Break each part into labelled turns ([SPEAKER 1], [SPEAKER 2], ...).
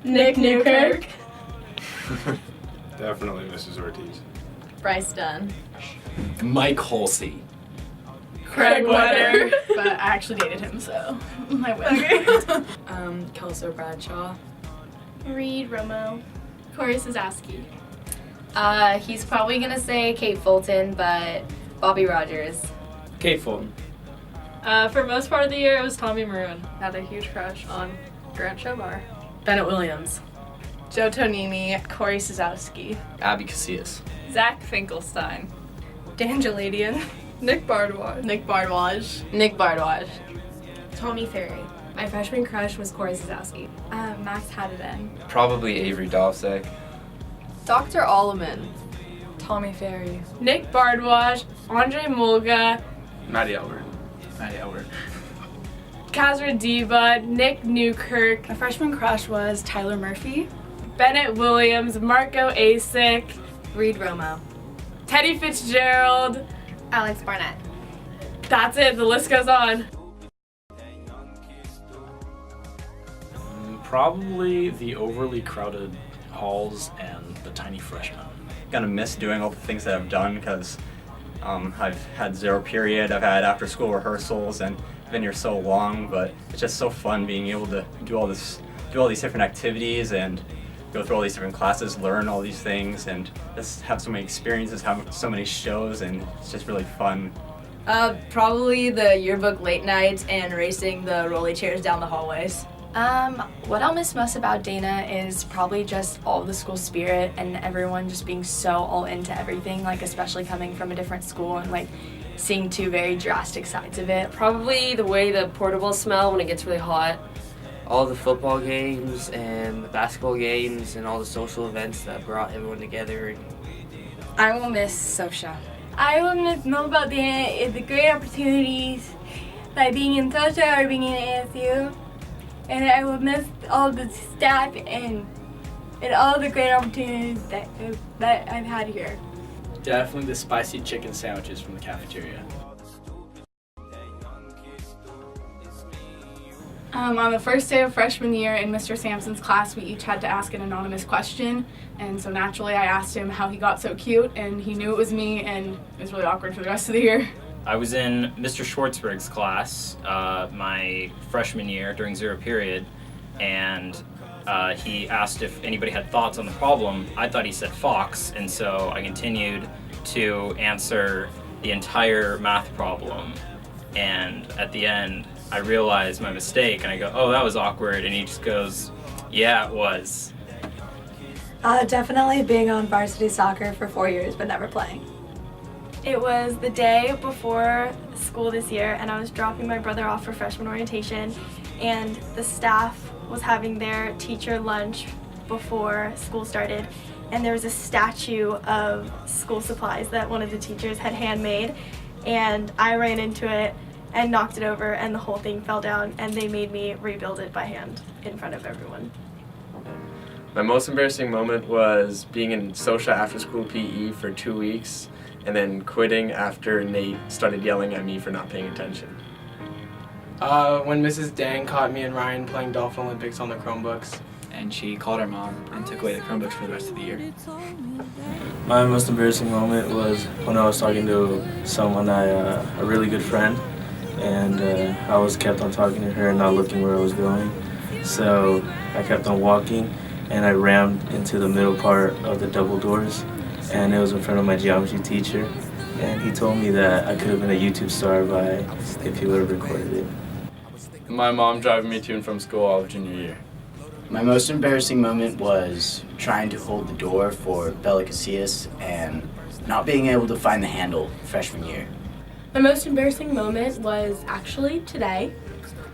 [SPEAKER 1] Nick Newkirk.
[SPEAKER 2] Definitely Mrs. Ortiz.
[SPEAKER 1] Bryce Dunn.
[SPEAKER 3] Mike Holsey.
[SPEAKER 1] Craig Wetter.
[SPEAKER 4] But I actually dated him, so I win.
[SPEAKER 1] Okay. Kelso Bradshaw.
[SPEAKER 4] Reed Romo. Corey Sazowski.
[SPEAKER 5] He's probably gonna say Kate Fulton, but Bobby Rogers.
[SPEAKER 3] Kate Fulton.
[SPEAKER 1] For most part of the year, it was Tommy Maroon.
[SPEAKER 4] Had a huge crush on Grant Shobar.
[SPEAKER 1] Bennett Williams.
[SPEAKER 4] Joe Tonini. Corey Sazowski.
[SPEAKER 3] Abby Casillas.
[SPEAKER 1] Zach Finkelstein.
[SPEAKER 4] Dan Jaladian.
[SPEAKER 1] Nick Bhardwaj.
[SPEAKER 4] Nick Bhardwaj.
[SPEAKER 1] Nick Bhardwaj.
[SPEAKER 5] Tommy Ferry. My freshman crush was Corey Sazowski. Max Haddeden.
[SPEAKER 6] Probably Avery Dovsek.
[SPEAKER 1] Dr. Alleman.
[SPEAKER 5] Tommy Ferry.
[SPEAKER 1] Nick Bhardwaj. Andre Mulga.
[SPEAKER 2] Maddie Albert.
[SPEAKER 3] Maddie Albert.
[SPEAKER 1] Kazra Diva. Nick Newkirk.
[SPEAKER 4] My freshman crush was Tyler Murphy.
[SPEAKER 1] Bennett Williams. Marco Asick.
[SPEAKER 5] Reed Romo.
[SPEAKER 1] Teddy Fitzgerald.
[SPEAKER 5] Alex Barnett.
[SPEAKER 1] That's it. The list goes on.
[SPEAKER 3] Probably the overly crowded halls and the tiny freshmen.
[SPEAKER 7] Gonna miss doing all the things that I've done because I've had zero period, I've had after school rehearsals, and I've been here so long, but it's just so fun being able to do all these different activities and go through all these different classes, learn all these things, and just have so many experiences, have so many shows, and it's just really fun.
[SPEAKER 5] Probably the yearbook late nights and racing the rolly chairs down the hallways. What I'll miss most about Dana is probably just all the school spirit and everyone just being so all into everything, like especially coming from a different school and like seeing two very drastic sides of it.
[SPEAKER 8] Probably the way the portables smell when it gets really hot.
[SPEAKER 9] All the football games and the basketball games and all the social events that brought everyone together.
[SPEAKER 5] I will miss Sosha.
[SPEAKER 10] I will miss most about Dana is the great opportunities by being in Sosha or being in ASU. And I will miss all the staff and all the great opportunities that I've had here.
[SPEAKER 3] Definitely the spicy chicken sandwiches from the cafeteria.
[SPEAKER 4] On the first day of freshman year in Mr. Sampson's class, we each had to ask an anonymous question. And so naturally I asked him how he got so cute, and he knew it was me, and it was really awkward for the rest of the year.
[SPEAKER 11] I was in Mr. Schwartzberg's class my freshman year during zero period, and he asked if anybody had thoughts on the problem. I thought he said fox, and so I continued to answer the entire math problem. And at the end, I realized my mistake, and I go, oh, that was awkward, and he just goes, yeah, it was.
[SPEAKER 10] Definitely being on varsity soccer for 4 years but never playing.
[SPEAKER 12] It was the day before school this year, and I was dropping my brother off for freshman orientation, and the staff was having their teacher lunch before school started, and there was a statue of school supplies that one of the teachers had handmade, and I ran into it and knocked it over, and the whole thing fell down, and they made me rebuild it by hand in front of everyone.
[SPEAKER 13] My most embarrassing moment was being in social after school PE for 2 weeks and then quitting after Nate started yelling at me for not paying attention.
[SPEAKER 14] When Mrs. Dang caught me and Ryan playing Dolphin Olympics on the Chromebooks.
[SPEAKER 15] And she called her mom and took away the Chromebooks for the rest of the year.
[SPEAKER 16] My most embarrassing moment was when I was talking to someone, a really good friend, and I was kept on talking to her and not looking where I was going. So I kept on walking, and I rammed into the middle part of the double doors, and it was in front of my geometry teacher, and he told me that I could have been a YouTube star if he would have recorded it.
[SPEAKER 13] My mom driving me to and from school all of junior year.
[SPEAKER 17] My most embarrassing moment was trying to hold the door for Bella Casillas and not being able to find the handle freshman year.
[SPEAKER 12] My most embarrassing moment was actually today.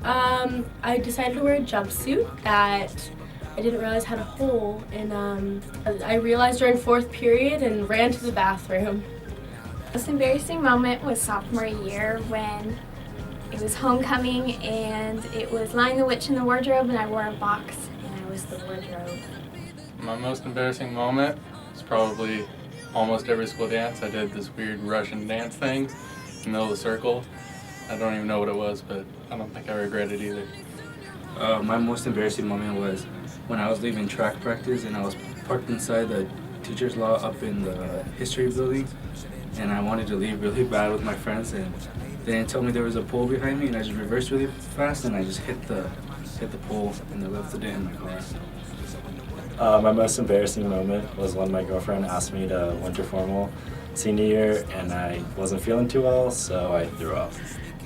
[SPEAKER 12] I decided to wear a jumpsuit that I didn't realize had a hole, and I realized during fourth period and ran to the bathroom.
[SPEAKER 18] The most embarrassing moment was sophomore year when it was homecoming and it was Lion the Witch in the wardrobe, and I wore a box and I was the wardrobe.
[SPEAKER 19] My most embarrassing moment is probably almost every school dance. I did this weird Russian dance thing in the middle of the circle. I don't even know what it was, but I don't think I regret it either.
[SPEAKER 16] My most embarrassing moment was when I was leaving track practice and I was parked inside the teacher's lounge up in the history building, and I wanted to leave really bad with my friends, and they didn't tell me there was a pole behind me, and I just reversed really fast and I just hit the pole and I left it in my car.
[SPEAKER 20] My most embarrassing moment was when my girlfriend asked me to winter formal senior year and I wasn't feeling too well, so I threw up.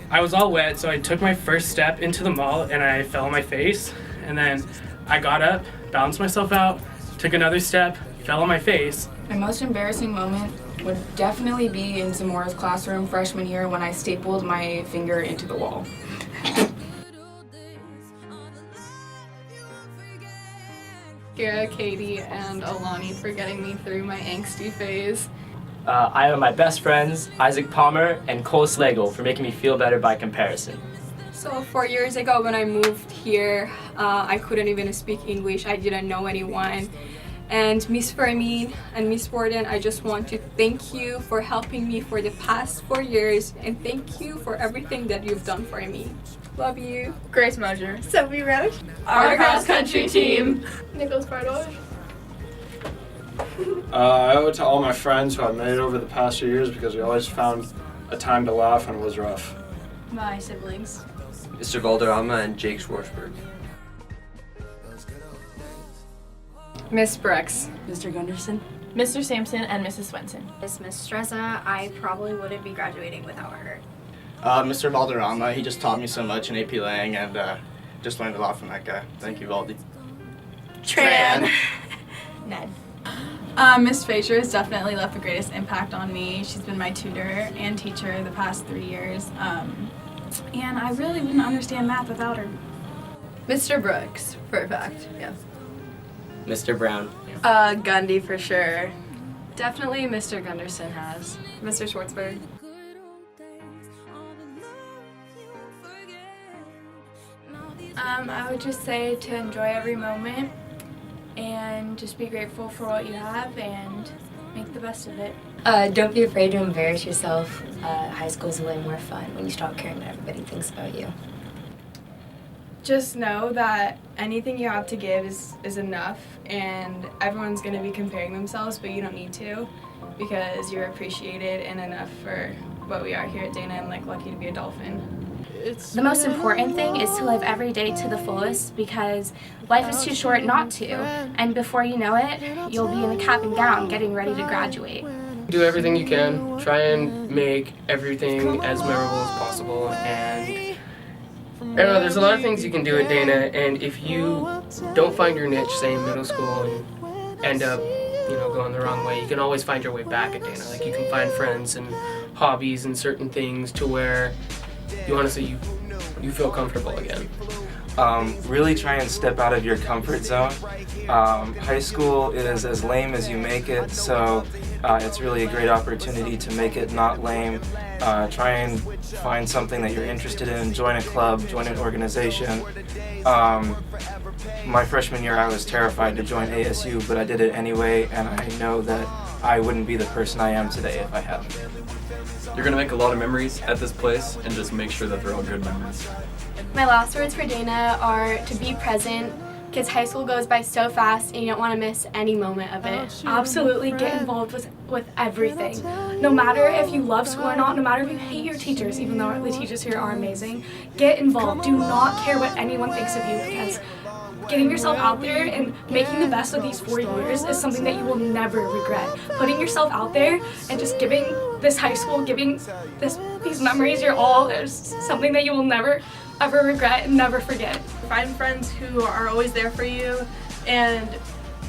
[SPEAKER 21] I was all wet, so I took my first step into the mall and I fell on my face. And then I got up, balanced myself out, took another step, fell on my face.
[SPEAKER 4] My most embarrassing moment would definitely be in Zamora's classroom freshman year when I stapled my finger into the wall. Kira, Katie, and Alani for getting me through my angsty phase.
[SPEAKER 22] I owe my best friends, Isaac Palmer and Cole Slagle, for making me feel better by comparison.
[SPEAKER 23] So 4 years ago when I moved here, I couldn't even speak English. I didn't know anyone. And Miss Fermin and Miss Borden, I just want to thank you for helping me for the past 4 years, and thank you for everything that you've done for me. Love you.
[SPEAKER 4] Grace Mosier.
[SPEAKER 12] Sophie Roche.
[SPEAKER 4] Our cross-country team.
[SPEAKER 12] Nicholas Bhardwaj.
[SPEAKER 24] I owe it to all my friends who I've made over the past few years because we always found a time to laugh when it was rough.
[SPEAKER 12] My siblings.
[SPEAKER 6] Mr. Valderrama and Jake Schwartzberg.
[SPEAKER 4] Miss Brooks.
[SPEAKER 5] Mr. Gunderson.
[SPEAKER 12] Mr. Sampson and Mrs. Swenson.
[SPEAKER 18] Miss Streza, I probably wouldn't be graduating without her.
[SPEAKER 25] Mr. Valderrama, he just taught me so much in AP Lang and just learned a lot from that guy. Thank you, Valdi.
[SPEAKER 12] Tran. Ned.
[SPEAKER 4] Miss Frazier has definitely left the greatest impact on me. She's been my tutor and teacher the past 3 years. And I really wouldn't understand math without her.
[SPEAKER 5] Mr. Brooks, for a fact, yeah.
[SPEAKER 22] Mr. Brown.
[SPEAKER 5] Gundy for sure. Definitely Mr. Gunderson has.
[SPEAKER 4] Mr. Schwartzberg.
[SPEAKER 18] I would just say to enjoy every moment and just be grateful for what you have and make the best of it.
[SPEAKER 26] Don't be afraid to embarrass yourself. High school is way more fun when you stop caring what everybody thinks about you.
[SPEAKER 27] Just know that anything you have to give is enough, and everyone's going to be comparing themselves, but you don't need to because you're appreciated and enough for what we are here at Dana, and like lucky to be a Dolphin.
[SPEAKER 1] The most important thing is to live every day to the fullest because life is too short not to, and before you know it, you'll be in a cap and gown getting ready to graduate.
[SPEAKER 14] Do everything you can. Try and make everything as memorable as possible. And I don't know, there's a lot of things you can do at Dana, and if you don't find your niche, say in middle school, and end up, going the wrong way, you can always find your way back at Dana. Like you can find friends and hobbies and certain things to where you honestly you feel comfortable again.
[SPEAKER 16] Really try and step out of your comfort zone. High school is as lame as you make it, so it's really a great opportunity to make it not lame. Try and find something that you're interested in, join a club, join an organization. My freshman year I was terrified to join ASU, but I did it anyway, and I know that I wouldn't be the person I am today if I hadn't.
[SPEAKER 15] You're going to make a lot of memories at this place, and just make sure that they're all good memories.
[SPEAKER 12] My last words for Dana are to be present, because high school goes by so fast and you don't want to miss any moment of it. Absolutely get involved with everything. No matter if you love school or not, no matter if you hate your teachers, even though the teachers here are amazing, get involved. Do not care what anyone thinks of you, because getting yourself out there and making the best of these 4 years is something that you will never regret. Putting yourself out there and just giving this high school, giving these memories your all is something that you will never ever regret and never forget.
[SPEAKER 27] Find friends who are always there for you, and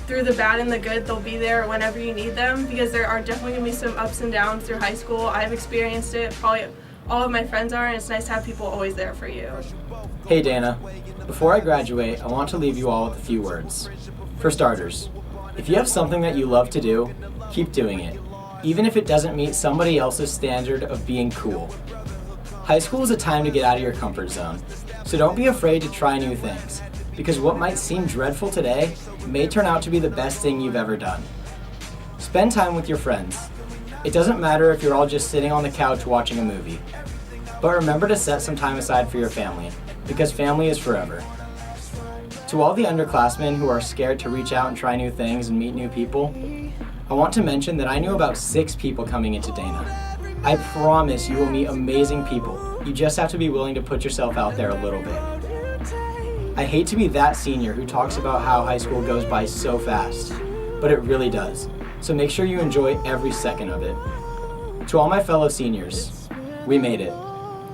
[SPEAKER 27] through the bad and the good, they'll be there whenever you need them, because there are definitely going to be some ups and downs through high school. I've experienced it, probably all of my friends are, and it's nice to have people always there for you.
[SPEAKER 28] Hey Dana, before I graduate, I want to leave you all with a few words. For starters, if you have something that you love to do, keep doing it, even if it doesn't meet somebody else's standard of being cool. High school is a time to get out of your comfort zone, so don't be afraid to try new things, because what might seem dreadful today may turn out to be the best thing you've ever done. Spend time with your friends. It doesn't matter if you're all just sitting on the couch watching a movie. But remember to set some time aside for your family, because family is forever. To all the underclassmen who are scared to reach out and try new things and meet new people, I want to mention that I knew about 6 people coming into Dana. I promise you will meet amazing people. You just have to be willing to put yourself out there a little bit. I hate to be that senior who talks about how high school goes by so fast, but it really does. So make sure you enjoy every second of it. To all my fellow seniors, we made it.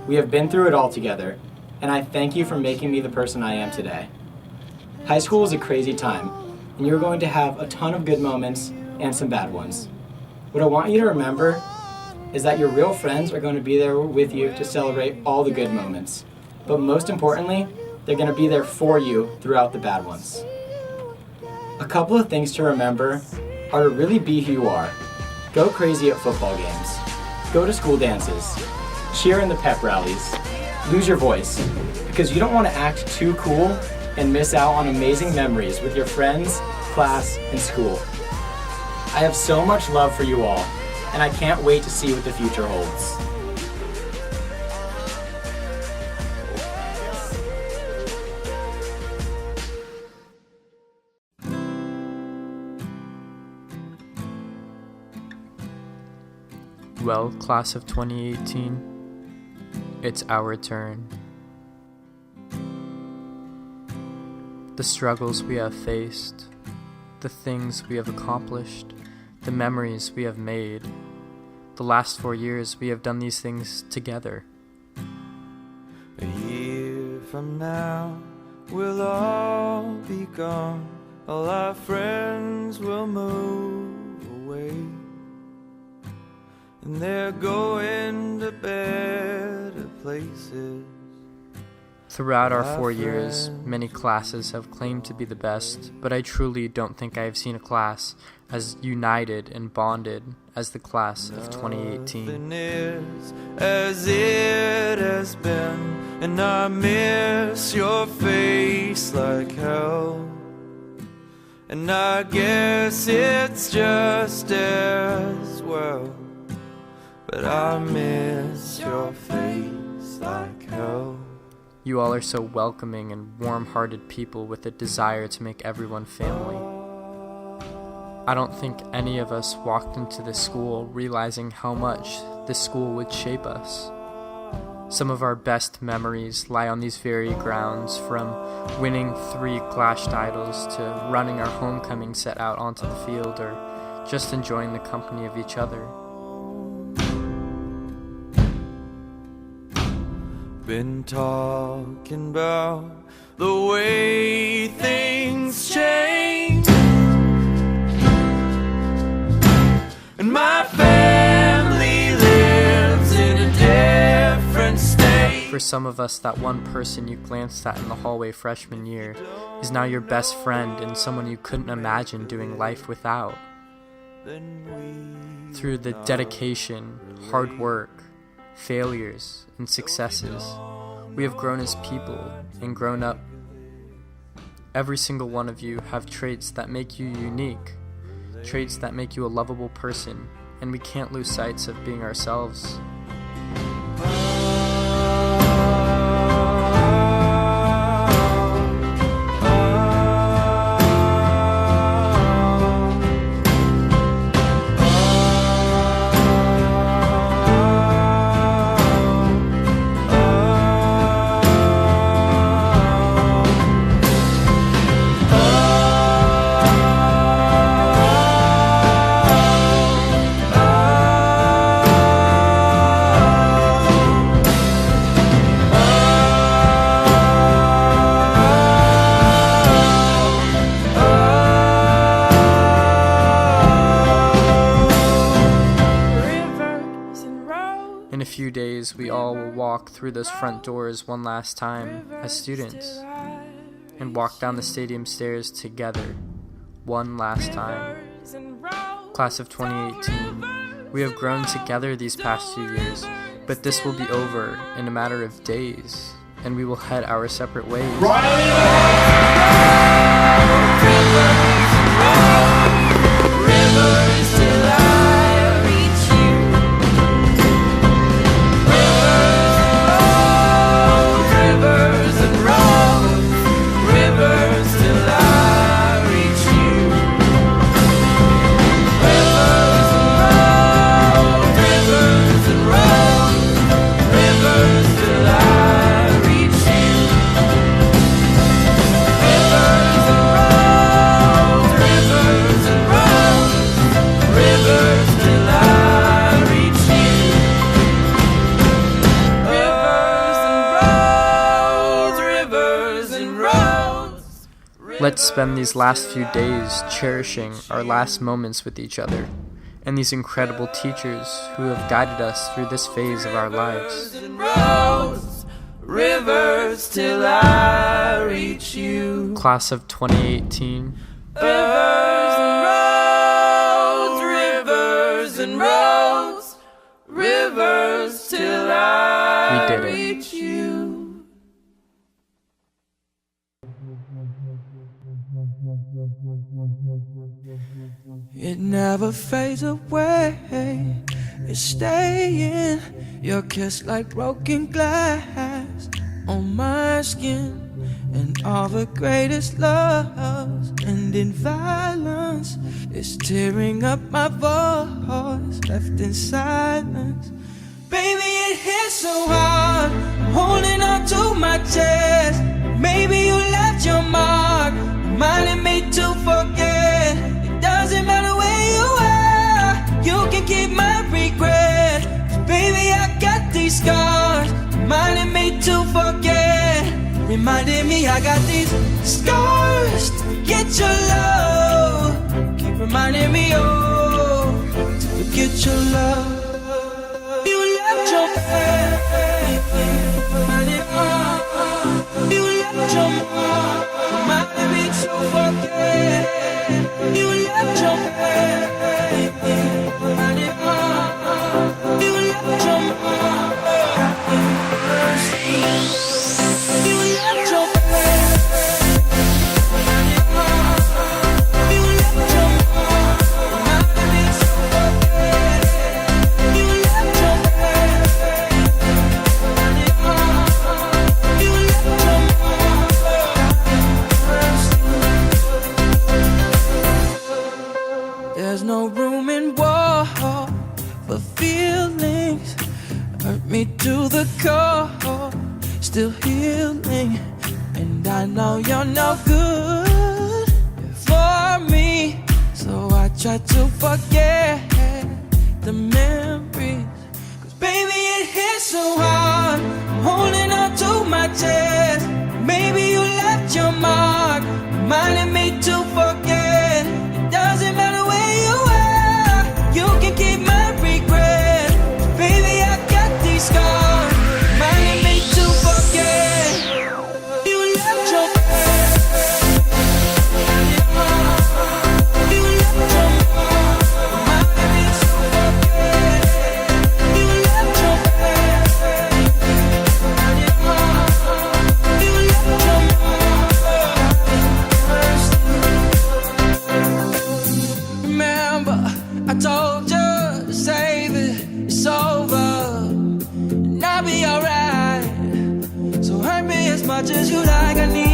[SPEAKER 28] We have been through it all together, and I thank you for making me the person I am today. High school is a crazy time, and you're going to have a ton of good moments and some bad ones. What I want you to remember is that your real friends are going to be there with you to celebrate all the good moments. But most importantly, they're going to be there for you throughout the bad ones. A couple of things to remember are to really be who you are. Go crazy at football games. Go to school dances. Cheer in the pep rallies. Lose your voice, because you don't want to act too cool and miss out on amazing memories with your friends, class, and school. I have so much love for you all, and I can't wait to see what the future holds.
[SPEAKER 2] Well, class of 2018, it's our turn. The struggles we have faced, the things we have accomplished, the memories we have made. The last 4 years we have done these things together.
[SPEAKER 3] A year from now, we'll all be gone. All our friends will move away, and they're going to better places.
[SPEAKER 2] Throughout our 4 years, many classes have claimed to be the best, but I truly don't think I have seen a class as united and bonded as the class of 2018.
[SPEAKER 3] Nothing is as it has been, and I miss your face like hell. And I guess it's just as well, but I miss your face like hell.
[SPEAKER 2] You all are so welcoming and warm-hearted people with a desire to make everyone family. I don't think any of us walked into this school realizing how much this school would shape us. Some of our best memories lie on these very grounds, from winning 3 clash titles to running our homecoming set out onto the field, or just enjoying the company of each other.
[SPEAKER 3] Been talking about the way things change, and my family lives in a different state.
[SPEAKER 2] For some of us, that one person you glanced at in the hallway freshman year is now your best friend and someone you couldn't imagine doing life without. Through the dedication, hard work, failures, and successes, we have grown as people and grown up. Every single one of you have traits that make you unique, traits that make you a lovable person, and we can't lose sight of being ourselves. In a few days, we all will walk through those front doors one last time as students, and walk down the stadium stairs together one last time. Class of 2018, we have grown together these past few years, but this will be over in a matter of days, and we will head our separate ways.
[SPEAKER 3] Rivers
[SPEAKER 2] Let's spend these last few days cherishing our last moments with each other and these incredible teachers who have guided us through this phase of our lives.
[SPEAKER 3] Roads, rivers till I reach you.
[SPEAKER 2] Class of 2018.
[SPEAKER 3] Rivers and roads, rivers till I
[SPEAKER 2] We did it.
[SPEAKER 3] reach you. It never fades away, it's staying. Your kiss like broken glass on my skin. And all the greatest loves end in violence. It's tearing up my voice, left in silence. Baby, it hits so hard, I'm holding on to my chest. Maybe you left your mark, reminding me to forget. It doesn't matter where you are, you can keep my regret. Baby, I got these scars, reminding me to forget. Reminding me I got these scars to forget your love. Keep reminding me, oh, to forget your love. You left your you left your mark, reminding me to forget. You left your you left your mark. There's no room in war for feelings. Hurt me to the core, still healing. And I know you're no good for me, so I try to forget the memories. Cause baby, it hits so hard, I'm holding on to my chest. Maybe you left your mark, reminding me to forget. It doesn't matter where you are, you can keep my regret. Baby, I got these scars, reminding me to forget. You left your you left your mark, reminding me to forget. You left your you left your mark. Remember, I told you to save it, it's over, and I'll be alright. So hurt me as much as you like, I need